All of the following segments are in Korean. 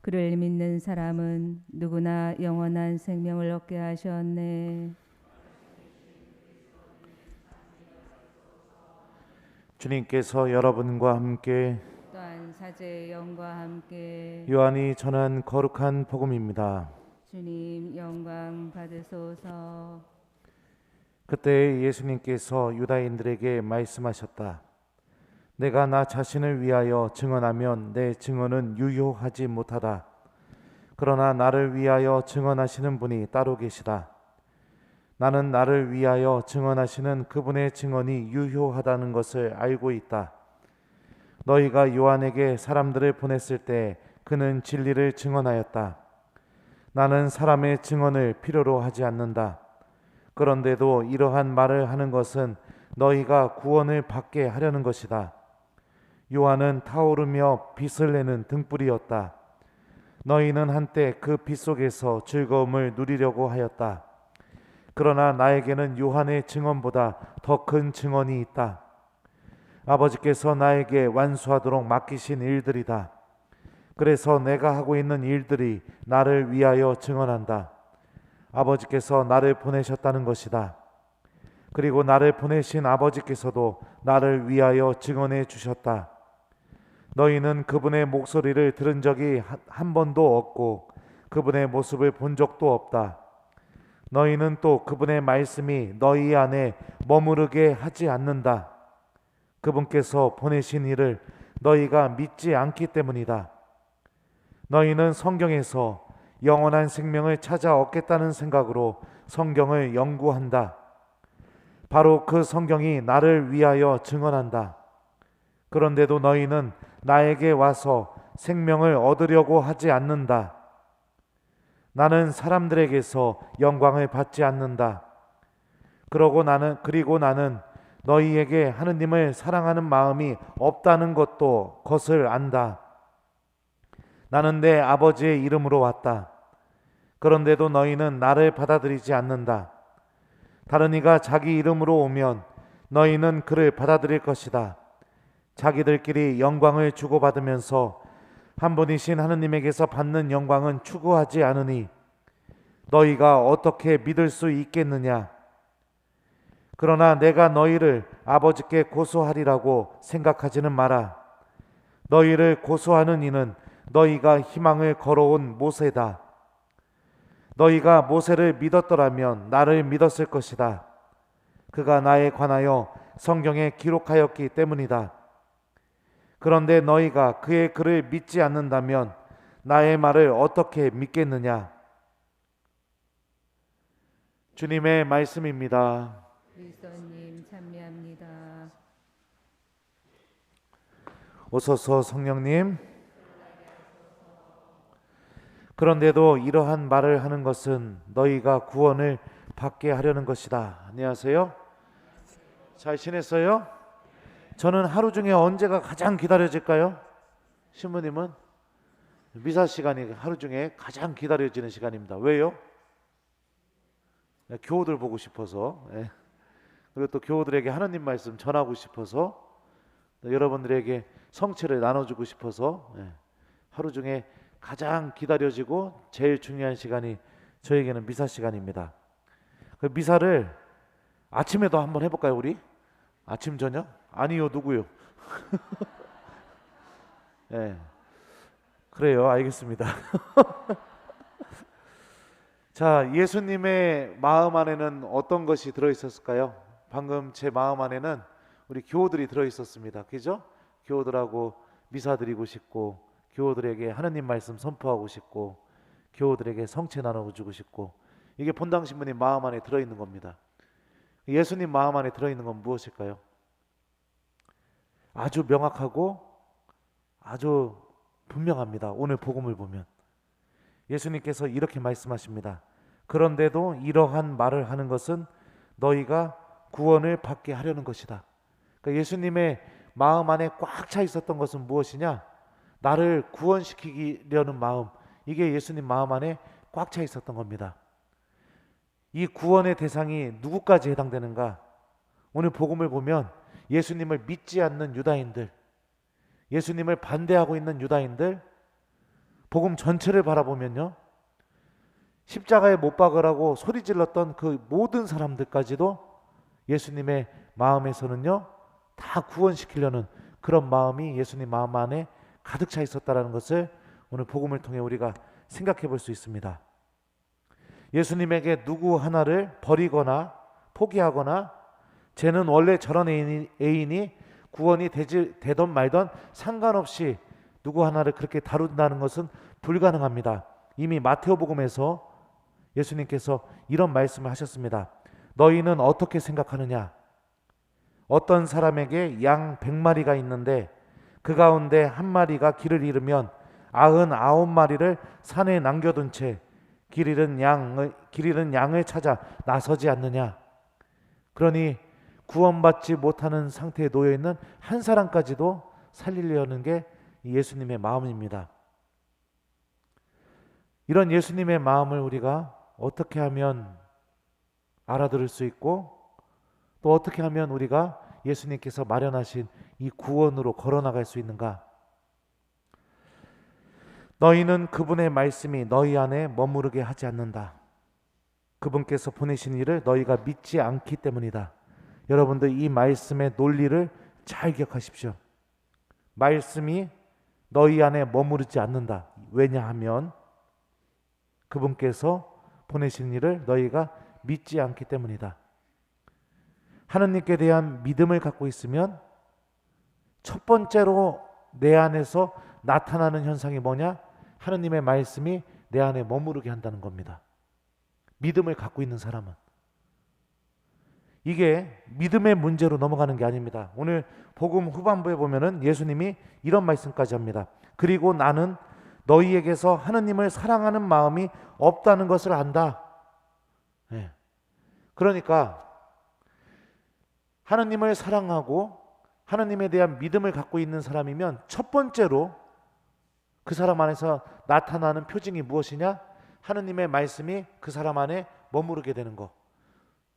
그를 믿는 사람은 누구나 영원한 생명을 얻게 하셨네. 주님께서 여러분과 함께 또한 사제의 영과 함께 요한이 전한 거룩한 복음입니다. 주님 영광 받으소서. 그때 예수님께서 유다인들에게 말씀하셨다. 내가 나 자신을 위하여 증언하면 내 증언은 유효하지 못하다. 그러나 나를 위하여 증언하시는 분이 따로 계시다. 나는 나를 위하여 증언하시는 그분의 증언이 유효하다는 것을 알고 있다. 너희가 요한에게 사람들을 보냈을 때 그는 진리를 증언하였다. 나는 사람의 증언을 필요로 하지 않는다. 그런데도 이러한 말을 하는 것은 너희가 구원을 받게 하려는 것이다. 요한은 타오르며 빛을 내는 등불이었다. 너희는 한때 그 빛 속에서 즐거움을 누리려고 하였다. 그러나 나에게는 요한의 증언보다 더 큰 증언이 있다. 아버지께서 나에게 완수하도록 맡기신 일들이다. 그래서 내가 하고 있는 일들이 나를 위하여 증언한다. 아버지께서 나를 보내셨다는 것이다. 그리고 나를 보내신 아버지께서도 나를 위하여 증언해 주셨다. 너희는 그분의 목소리를 들은 적이 한 번도 없고 그분의 모습을 본 적도 없다. 너희는 또 그분의 말씀이 너희 안에 머무르게 하지 않는다. 그분께서 보내신 이를 너희가 믿지 않기 때문이다. 너희는 성경에서 영원한 생명을 찾아 얻겠다는 생각으로 성경을 연구한다. 바로 그 성경이 나를 위하여 증언한다. 그런데도 너희는 나에게 와서 생명을 얻으려고 하지 않는다. 나는 사람들에게서 영광을 받지 않는다. 그리고 나는 너희에게 하느님을 사랑하는 마음이 없다는 것을 안다. 나는 내 아버지의 이름으로 왔다. 그런데도 너희는 나를 받아들이지 않는다. 다른 이가 자기 이름으로 오면 너희는 그를 받아들일 것이다. 자기들끼리 영광을 주고받으면서 한 분이신 하느님에게서 받는 영광은 추구하지 않으니 너희가 어떻게 믿을 수 있겠느냐? 그러나 내가 너희를 아버지께 고소하리라고 생각하지는 마라. 너희를 고소하는 이는 너희가 희망을 걸어온 모세다. 너희가 모세를 믿었더라면 나를 믿었을 것이다. 그가 나에 관하여 성경에 기록하였기 때문이다. 그런데 너희가 그의 글을 믿지 않는다면 나의 말을 어떻게 믿겠느냐? 주님의 말씀입니다. 그리스도님 찬미합니다. 오소서 성령님. 그런데도 이러한 말을 하는 것은 너희가 구원을 받게 하려는 것이다. 안녕하세요. 잘 지냈어요? 저는 하루 중에 언제가 가장 기다려질까요? 신부님은? 미사 시간이 하루 중에 가장 기다려지는 시간입니다. 왜요? 교우들 보고 싶어서. 그리고 또 교우들에게 하나님 말씀 전하고 싶어서, 여러분들에게 성취를 나눠주고 싶어서, 하루 중에 가장 기다려지고 제일 중요한 시간이 저에게는 미사 시간입니다. 그 미사를 아침에도 한번 해볼까요, 우리? 아침 저녁? 아니요, 누구요? 그래요, 알겠습니다. 자, 예수님의 마음 안에는 어떤 것이 들어있었을까요? 방금 제 마음 안에는 우리 교우들이 들어있었습니다. 그죠? 교우들하고 미사 드리고 싶고, 교우들에게 하느님 말씀 선포하고 싶고, 교우들에게 성체 나눠주고 싶고, 이게 본당 신부님 마음 안에 들어있는 겁니다. 예수님 마음 안에 들어있는 건 무엇일까요? 아주 명확하고 아주 분명합니다. 오늘 복음을 보면 예수님께서 이렇게 말씀하십니다. 그런데도 이러한 말을 하는 것은 너희가 구원을 받게 하려는 것이다. 그러니까 예수님의 마음 안에 꽉 차 있었던 것은 무엇이냐? 나를 구원시키려는 마음. 이게 예수님 마음 안에 꽉 차 있었던 겁니다. 이 구원의 대상이 누구까지 해당되는가? 오늘 복음을 보면 예수님을 믿지 않는 유다인들, 예수님을 반대하고 있는 유다인들, 복음 전체를 바라보면요, 십자가에 못 박으라고 소리 질렀던 그 모든 사람들까지도 예수님의 마음에서는요 다 구원시키려는 그런 마음이 예수님 마음 안에 가득 차 있었다라는 것을 오늘 복음을 통해 우리가 생각해 볼 수 있습니다. 예수님에게 누구 하나를 버리거나 포기하거나 쟤는 원래 저런 애인이 구원이 되던 말던 상관없이 누구 하나를 그렇게 다룬다는 것은 불가능합니다. 이미 마태오복음에서 예수님께서 이런 말씀을 하셨습니다. 너희는 어떻게 생각하느냐? 어떤 사람에게 양 100마리가 있는데 그 가운데 한 마리가 길을 잃으면 99마리를 산에 남겨둔 채 길 잃은 양을 찾아 나서지 않느냐? 그러니 구원받지 못하는 상태에 놓여 있는 한 사람까지도 살리려는 게 예수님의 마음입니다. 이런 예수님의 마음을 우리가 어떻게 하면 알아들을 수 있고 또 어떻게 하면 우리가 예수님께서 마련하신 이 구원으로 걸어나갈 수 있는가? 너희는 그분의 말씀이 너희 안에 머무르게 하지 않는다. 그분께서 보내신 이를 너희가 믿지 않기 때문이다. 여러분들 이 말씀의 논리를 잘 기억하십시오. 말씀이 너희 안에 머무르지 않는다. 왜냐하면 그분께서 보내신 이를 너희가 믿지 않기 때문이다. 하느님께 대한 믿음을 갖고 있으면 첫 번째로 내 안에서 나타나는 현상이 뭐냐? 하느님의 말씀이 내 안에 머무르게 한다는 겁니다. 믿음을 갖고 있는 사람은. 이게 믿음의 문제로 넘어가는 게 아닙니다. 오늘 복음 후반부에 보면은 예수님이 이런 말씀까지 합니다. 그리고 나는 너희에게서 하느님을 사랑하는 마음이 없다는 것을 안다. 네. 그러니까 하느님을 사랑하고 하느님에 대한 믿음을 갖고 있는 사람이면 첫 번째로 그 사람 안에서 나타나는 표징이 무엇이냐? 하느님의 말씀이 그 사람 안에 머무르게 되는 것.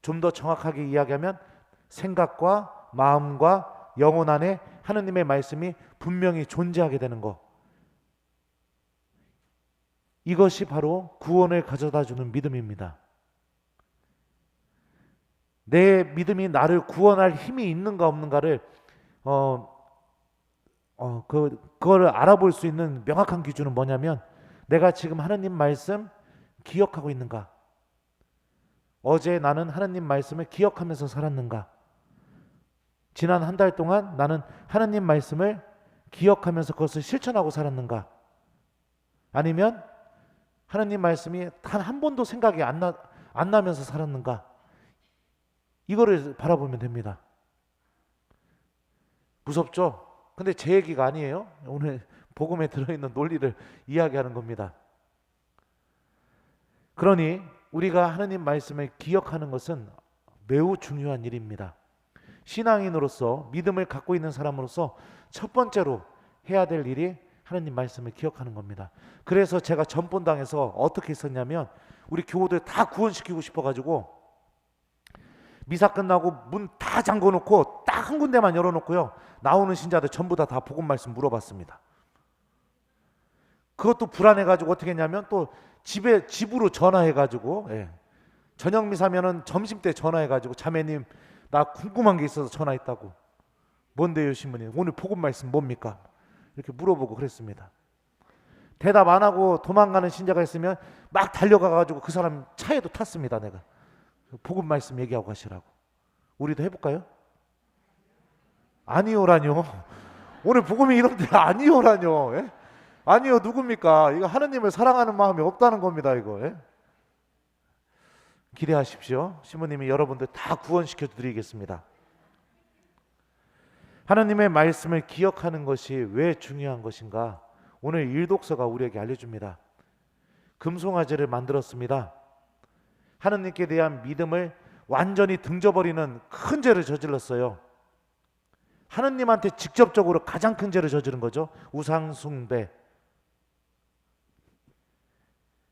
좀 더 정확하게 이야기하면 생각과 마음과 영혼 안에 하느님의 말씀이 분명히 존재하게 되는 것. 이것이 바로 구원을 가져다 주는 믿음입니다. 내 믿음이 나를 구원할 힘이 있는가 없는가를 그거를 알아볼 수 있는 명확한 기준은 뭐냐면 내가 지금 하느님 말씀 기억하고 있는가? 어제 나는 하느님 말씀을 기억하면서 살았는가? 지난 한 달 동안 나는 하느님 말씀을 기억하면서 그것을 실천하고 살았는가? 아니면 하느님 말씀이 단 한 번도 생각이 안 나면서 살았는가? 이거를 바라보면 됩니다. 무섭죠? 근데 제 얘기가 아니에요. 오늘 복음에 들어있는 논리를 이야기하는 겁니다. 그러니 우리가 하느님 말씀을 기억하는 것은 매우 중요한 일입니다. 신앙인으로서 믿음을 갖고 있는 사람으로서 첫 번째로 해야 될 일이 하느님 말씀을 기억하는 겁니다. 그래서 제가 전본당에서 어떻게 했었냐면 우리 교우들 다 구원시키고 싶어가지고 미사 끝나고 문 다 잠궈놓고 딱 한 군데만 열어놓고요. 나오는 신자들 전부 다 복음 말씀 물어봤습니다. 그것도 불안해가지고 어떻게 했냐면 또 집으로 전화해가지고 저녁 미사면은 점심 때 전화해가지고 자매님 나 궁금한 게 있어서 전화했다고. 뭔데요 신부님? 오늘 복음 말씀 뭡니까? 이렇게 물어보고 그랬습니다. 대답 안 하고 도망가는 신자가 있으면 막 달려가가지고 그 사람 차에도 탔습니다. 내가 복음 말씀 얘기하고 가시라고. 우리도 해볼까요? 아니요라뇨. 오늘 복음이 이런데 아니요라뇨. 예? 아니요 누굽니까? 이거 하느님을 사랑하는 마음이 없다는 겁니다. 이거 기대하십시오. 신부님이 여러분들 다 구원시켜 드리겠습니다. 하느님의 말씀을 기억하는 것이 왜 중요한 것인가? 오늘 일독서가 우리에게 알려줍니다. 금송아지를 만들었습니다. 하느님께 대한 믿음을 완전히 등져버리는 큰 죄를 저질렀어요. 하느님한테 직접적으로 가장 큰 죄를 저지른 거죠. 우상 숭배.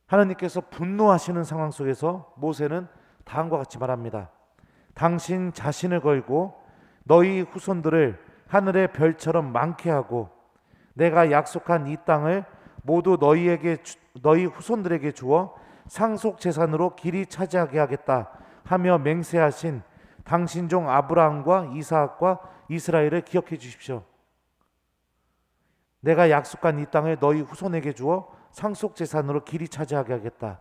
하느님께서 분노하시는 상황 속에서 모세는 다음과 같이 말합니다. 당신 자신을 걸고 너희 후손들을 하늘의 별처럼 많게 하고 내가 약속한 이 땅을 모두 너희 후손들에게 주어 상속 재산으로 길이 차지하게 하겠다 하며 맹세하신 당신 종 아브라함과 이삭과 이스라엘을 기억해 주십시오. 내가 약속한 이 땅을 너희 후손에게 주어 상속 재산으로 길이 차지하게 하겠다.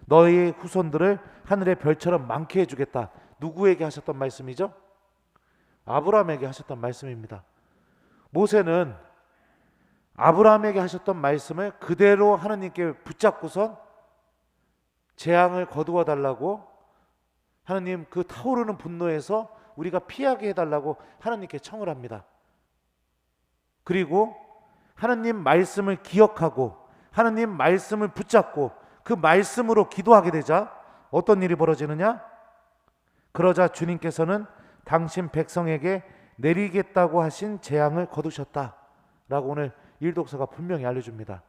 너희 후손들을 하늘의 별처럼 많게 해주겠다. 누구에게 하셨던 말씀이죠? 아브라함에게 하셨던 말씀입니다. 모세는 아브라함에게 하셨던 말씀을 그대로 하나님께 붙잡고선 재앙을 거두어 달라고, 하나님 그 타오르는 분노에서 우리가 피하게 해달라고 하나님께 청을 합니다. 그리고 하나님 말씀을 기억하고 하나님 말씀을 붙잡고 그 말씀으로 기도하게 되자 어떤 일이 벌어지느냐? 그러자 주님께서는 당신 백성에게 내리겠다고 하신 재앙을 거두셨다 라고 오늘 일독서가 분명히 알려줍니다.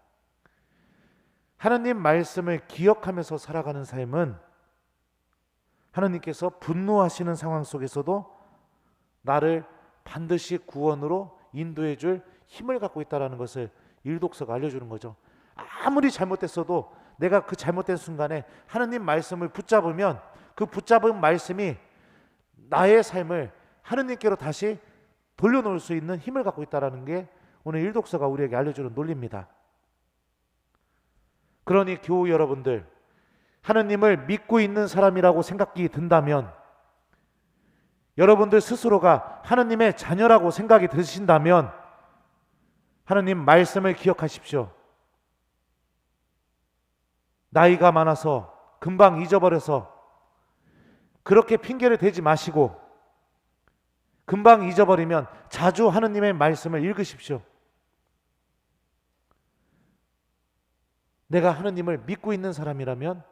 하나님 말씀을 기억하면서 살아가는 삶은 하나님께서 분노하시는 상황 속에서도 나를 반드시 구원으로 인도해 줄 힘을 갖고 있다는 것을 일독서가 알려주는 거죠. 아무리 잘못됐어도 내가 그 잘못된 순간에 하나님 말씀을 붙잡으면 그 붙잡은 말씀이 나의 삶을 하나님께로 다시 돌려놓을 수 있는 힘을 갖고 있다는 게 오늘 일독서가 우리에게 알려주는 논리입니다. 그러니 교우 여러분들, 하나님을 믿고 있는 사람이라고 생각이 든다면, 여러분들 스스로가 하나님의 자녀라고 생각이 드신다면 하나님 말씀을 기억하십시오. 나이가 많아서 금방 잊어버려서 그렇게 핑계를 대지 마시고 금방 잊어버리면 자주 하나님의 말씀을 읽으십시오. 내가 하나님을 믿고 있는 사람이라면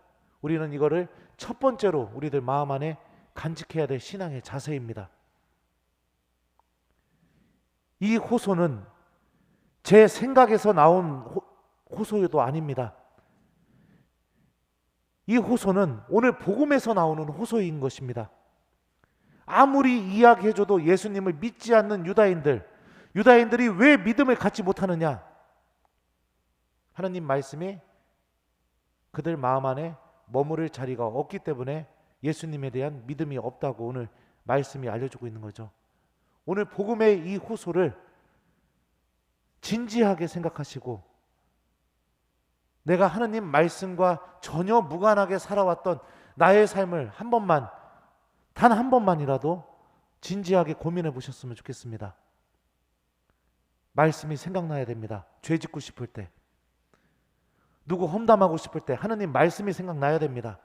우리는 이거를 첫 번째로 우리들 마음 안에 간직해야 될 신앙의 자세입니다. 이 호소는 제 생각에서 나온 호소도 아닙니다. 이 호소는 오늘 복음에서 나오는 호소인 것입니다. 아무리 이야기해줘도 예수님을 믿지 않는 유다인들이 왜 믿음을 갖지 못하느냐? 하나님 말씀이 그들 마음 안에 머무를 자리가 없기 때문에 예수님에 대한 믿음이 없다고 오늘 말씀이 알려주고 있는 거죠. 오늘 복음의 이 호소를 진지하게 생각하시고 내가 하나님 말씀과 전혀 무관하게 살아왔던 나의 삶을 한 번만, 단 한 번만이라도 진지하게 고민해 보셨으면 좋겠습니다. 말씀이 생각나야 됩니다. 죄 짓고 싶을 때, 누구 험담하고 싶을 때 하나님 말씀이 생각나야 됩니다.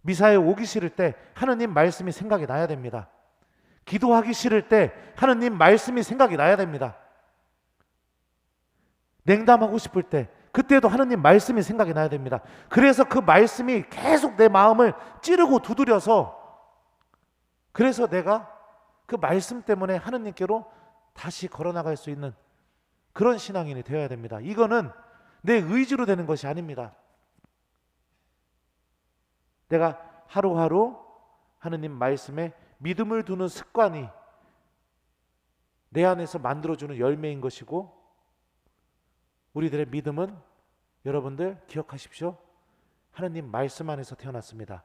미사에 오기 싫을 때 하나님 말씀이 생각이 나야 됩니다. 기도하기 싫을 때 하나님 말씀이 생각이 나야 됩니다. 냉담하고 싶을 때 그때도 하나님 말씀이 생각이 나야 됩니다. 그래서 그 말씀이 계속 내 마음을 찌르고 두드려서, 그래서 내가 그 말씀 때문에 하나님께로 다시 걸어나갈 수 있는 그런 신앙인이 되어야 됩니다. 이거는 내 의지로 되는 것이 아닙니다. 내가 하루하루 하나님 말씀에 믿음을 두는 습관이 내 안에서 만들어주는 열매인 것이고, 우리들의 믿음은 여러분들 기억하십시오. 하나님 말씀 안에서 태어났습니다.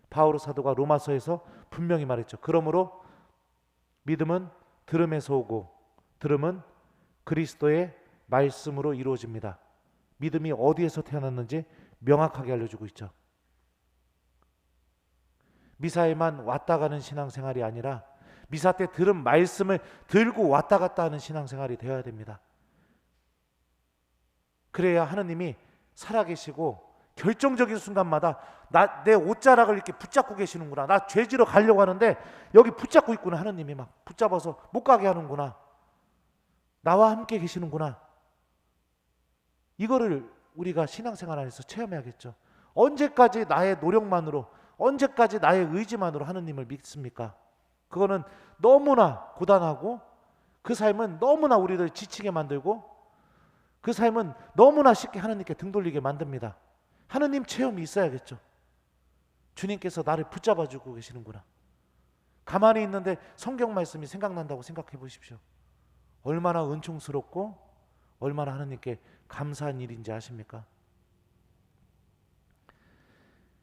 바오로 사도가 로마서에서 분명히 말했죠. 그러므로 믿음은 들음에서 오고 들음은 그리스도의 말씀으로 이루어집니다. 믿음이 어디에서 태어났는지 명확하게 알려주고 있죠. 미사에만 왔다 가는 신앙생활이 아니라 미사 때 들은 말씀을 들고 왔다 갔다 하는 신앙생활이 되어야 됩니다. 그래야 하나님이 살아계시고 결정적인 순간마다 내 옷자락을 이렇게 붙잡고 계시는구나, 나 죄지러 가려고 하는데 여기 붙잡고 있구나, 하나님이 막 붙잡아서 못 가게 하는구나, 나와 함께 계시는구나. 이거를 우리가 신앙생활 안에서 체험해야겠죠. 언제까지 나의 노력만으로, 언제까지 나의 의지만으로 하나님을 믿습니까? 그거는 너무나 고단하고, 그 삶은 너무나 우리를 지치게 만들고, 그 삶은 너무나 쉽게 하나님께 등 돌리게 만듭니다. 하나님 체험이 있어야겠죠. 주님께서 나를 붙잡아 주고 계시는구나. 가만히 있는데 성경 말씀이 생각난다고 생각해 보십시오. 얼마나 은총스럽고 얼마나 하나님께 감사한 일인지 아십니까?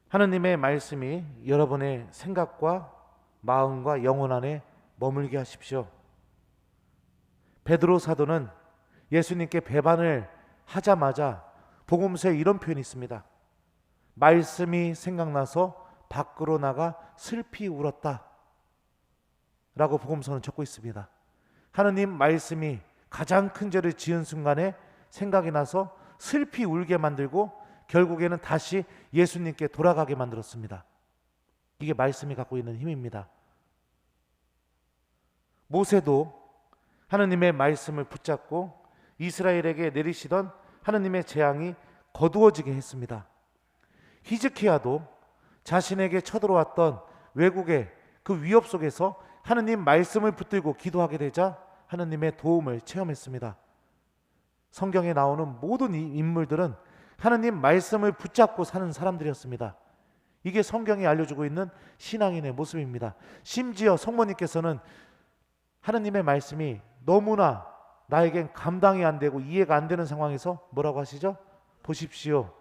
하나님의 말씀이 여러분의 생각과 마음과 영혼 안에 머물게 하십시오. 베드로 사도는 예수님께 배반을 하자마자 복음서에 이런 표현이 있습니다. 말씀이 생각나서 밖으로 나가 슬피 울었다 라고 복음서는 적고 있습니다. 하느님 말씀이 가장 큰 죄를 지은 순간에 생각이 나서 슬피 울게 만들고 결국에는 다시 예수님께 돌아가게 만들었습니다. 이게 말씀이 갖고 있는 힘입니다. 모세도 하느님의 말씀을 붙잡고 이스라엘에게 내리시던 하느님의 재앙이 거두어지게 했습니다. 히즈키야도 자신에게 쳐들어왔던 외국의 그 위협 속에서 하느님 말씀을 붙들고 기도하게 되자 하느님의 도움을 체험했습니다. 성경에 나오는 모든 이 인물들은 하느님 말씀을 붙잡고 사는 사람들이었습니다. 이게 성경이 알려주고 있는 신앙인의 모습입니다. 심지어 성모님께서는 하느님의 말씀이 너무나 나에겐 감당이 안 되고 이해가 안 되는 상황에서 뭐라고 하시죠? 보십시오.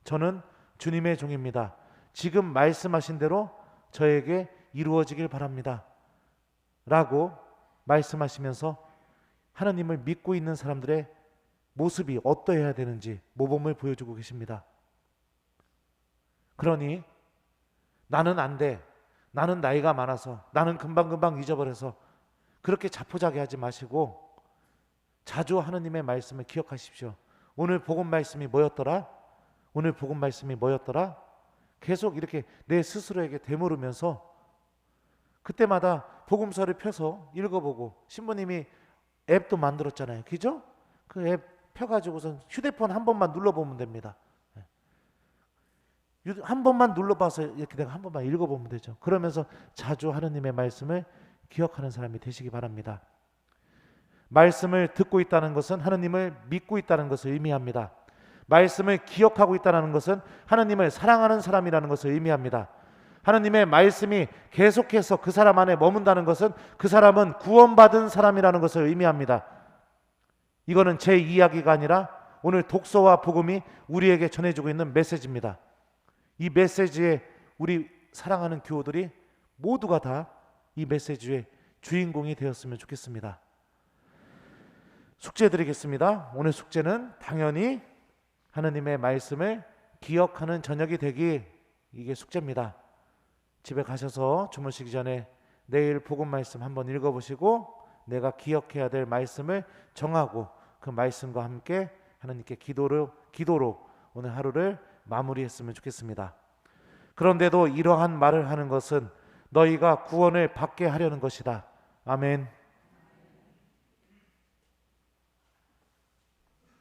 저는 주님의 종입니다. 지금 말씀하신 대로 저에게 이루어지길 바랍니다. 라고 말씀하시면서 하나님을 믿고 있는 사람들의 모습이 어떠해야 되는지 모범을 보여주고 계십니다. 그러니 나는 안 돼. 나는 나이가 많아서 나는 금방금방 잊어버려서 그렇게 자포자기 하지 마시고 자주 하느님의 말씀을 기억하십시오. 오늘 복음 말씀이 뭐였더라? 오늘 복음 말씀이 뭐였더라? 계속 이렇게 내 스스로에게 되물으면서 그때마다 복음서를 펴서 읽어보고 신부님이 앱도 만들었잖아요. 그죠? 그 앱 펴가지고선 휴대폰 한 번만 눌러보면 됩니다. 한 번만 눌러봐서 이렇게 내가 한 번만 읽어보면 되죠. 그러면서 자주 하느님의 말씀을 기억하는 사람이 되시기 바랍니다. 말씀을 듣고 있다는 것은 하느님을 믿고 있다는 것을 의미합니다. 말씀을 기억하고 있다는 것은 하느님을 사랑하는 사람이라는 것을 의미합니다. 하느님의 말씀이 계속해서 그 사람 안에 머문다는 것은 그 사람은 구원받은 사람이라는 것을 의미합니다. 이거는 제 이야기가 아니라 오늘 독서와 복음이 우리에게 전해주고 있는 메시지입니다. 이 메시지에 우리 사랑하는 교우들이 모두가 다 이 메시지의 주인공이 되었으면 좋겠습니다. 숙제 드리겠습니다. 오늘 숙제는 당연히 하느님의 말씀을 기억하는 저녁이 되기, 이게 숙제입니다. 집에 가셔서 주무시기 전에 내일 복음 말씀 한번 읽어보시고 내가 기억해야 될 말씀을 정하고 그 말씀과 함께 하나님께 기도로 오늘 하루를 마무리했으면 좋겠습니다. 그런데도 이러한 말을 하는 것은 너희가 구원을 받게 하려는 것이다. 아멘.